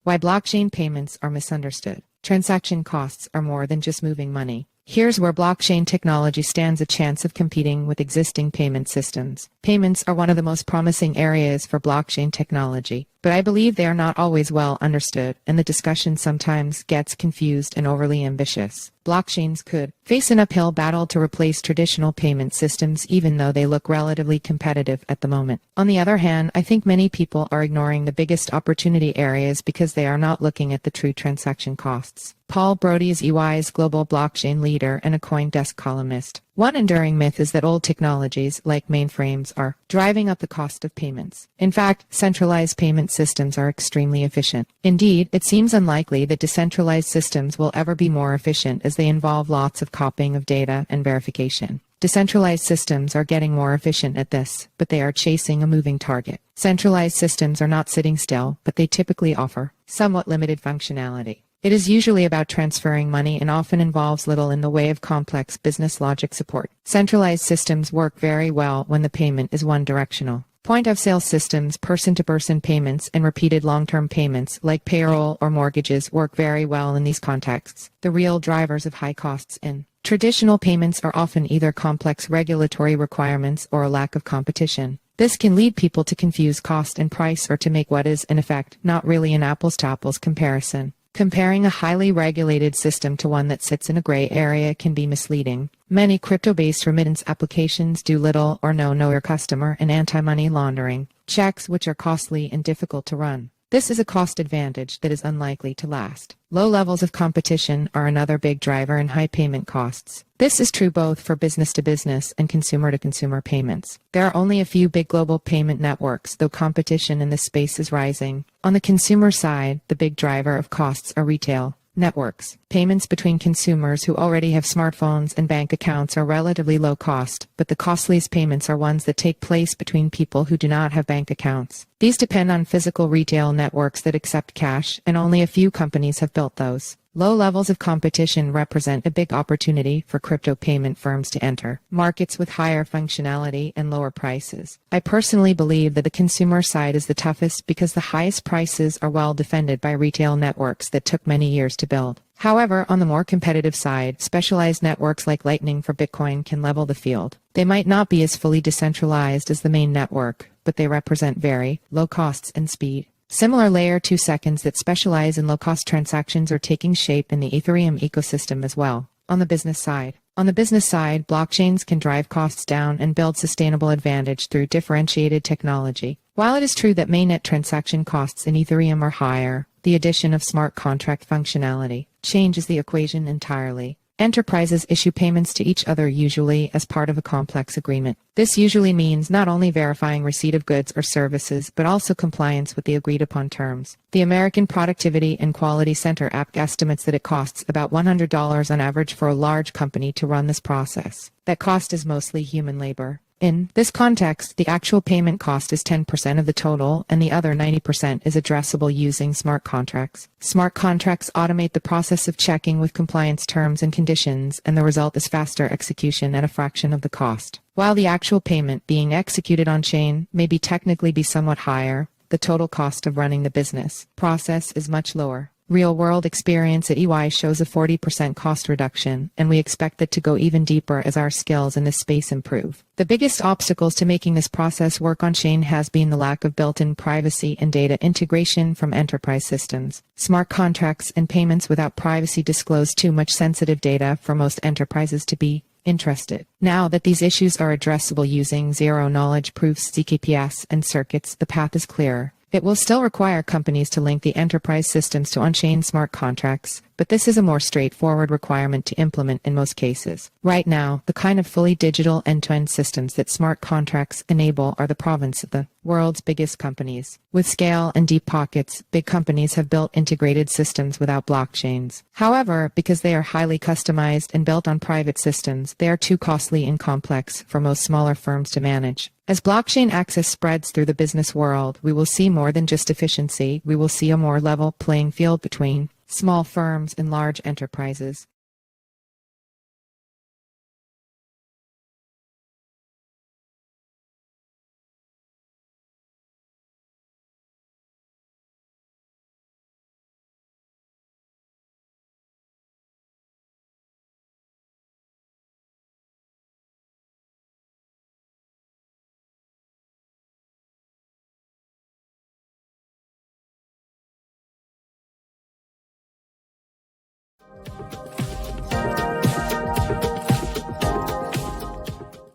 Why blockchain payments are misunderstood. Transaction costs are more than just moving money. Here's where blockchain technology stands a chance of competing with existing payment systems. Payments are one of the most promising areas for blockchain technology, but I believe they are not always well understood, and the discussion sometimes gets confused and overly ambitious. Blockchains could face an uphill battle to replace traditional payment systems, even though they look relatively competitive at the moment. On the other hand, I think many people are ignoring the biggest opportunity areas because they are not looking at the true transaction costs. Brody is EY's global blockchain leader and a CoinDesk columnist. One enduring myth is that old technologies, like mainframes, are driving up the cost of payments. In fact, centralized payment systems are extremely efficient. Indeed, it seems unlikely that decentralized systems will ever be more efficient, as they involve lots of copying of data and verification. Decentralized systems are getting more efficient at this, but they are chasing a moving target. Centralized systems are not sitting still, but they typically offer somewhat limited functionality. It is usually about transferring money and often involves little in the way of complex business logic support. Centralized systems work very well when the payment is one-directional. Point-of-sale systems, person-to-person payments, and repeated long-term payments, like payroll or mortgages, work very well in these contexts. The real drivers of high costs in traditional payments are often either complex regulatory requirements or a lack of competition. This can lead people to confuse cost and price, or to make what is, in effect, not really an apples-to-apples comparison. Comparing a highly regulated system to one that sits in a gray area can be misleading. Many crypto-based remittance applications do little or no know your customer and anti-money laundering checks, which are costly and difficult to run. This is a cost advantage that is unlikely to last. Low levels of competition are another big driver in high payment costs. This is true both for business-to-business and consumer-to-consumer payments. There are only a few big global payment networks, though competition in this space is rising. On the consumer side, the big driver of costs are retail networks. Payments between consumers who already have smartphones and bank accounts are relatively low cost, but the costliest payments are ones that take place between people who do not have bank accounts. These depend on physical retail networks that accept cash, and only a few companies have built those. Low levels of competition represent a big opportunity for crypto payment firms to enter markets with higher functionality and lower prices. I personally believe that the consumer side is the toughest because the highest prices are well defended by retail networks that took many years to build. However, on the more competitive side, specialized networks like Lightning for Bitcoin can level the field. They might not be as fully decentralized as the main network, but they represent very low costs and speed. Similar layer 2 seconds that specialize in low-cost transactions are taking shape in the ethereum ecosystem as well. On the business side, blockchains can drive costs down and build sustainable advantage through differentiated technology. While it is true that mainnet transaction costs in ethereum are higher, the addition of smart contract functionality changes the equation entirely. Enterprises issue payments to each other, usually as part of a complex agreement. This usually means not only verifying receipt of goods or services, but also compliance with the agreed-upon terms. The American Productivity and Quality Center app estimates that it costs about $100 on average for a large company to run this process. That cost is mostly human labor. In this context, the actual payment cost is 10% of the total, and the other 90% is addressable using smart contracts. Smart contracts automate the process of checking with compliance terms and conditions, and the result is faster execution at a fraction of the cost. While the actual payment being executed on-chain may technically be somewhat higher, the total cost of running the business process is much lower. Real-world experience at EY shows a 40% cost reduction, and we expect that to go even deeper as our skills in this space improve. The biggest obstacles to making this process work on-chain has been the lack of built-in privacy and data integration from enterprise systems. Smart contracts and payments without privacy disclose too much sensitive data for most enterprises to be interested. Now that these issues are addressable using zero-knowledge proofs, ZKPS, and circuits, the path is clearer. It will still require companies to link the enterprise systems to on-chain smart contracts, but this is a more straightforward requirement to implement in most cases. Right now, the kind of fully digital end-to-end systems that smart contracts enable are the province of the world's biggest companies. With scale and deep pockets, big companies have built integrated systems without blockchains. However, because they are highly customized and built on private systems, they are too costly and complex for most smaller firms to manage. As blockchain access spreads through the business world, we will see more than just efficiency. We will see a more level playing field between small firms and large enterprises.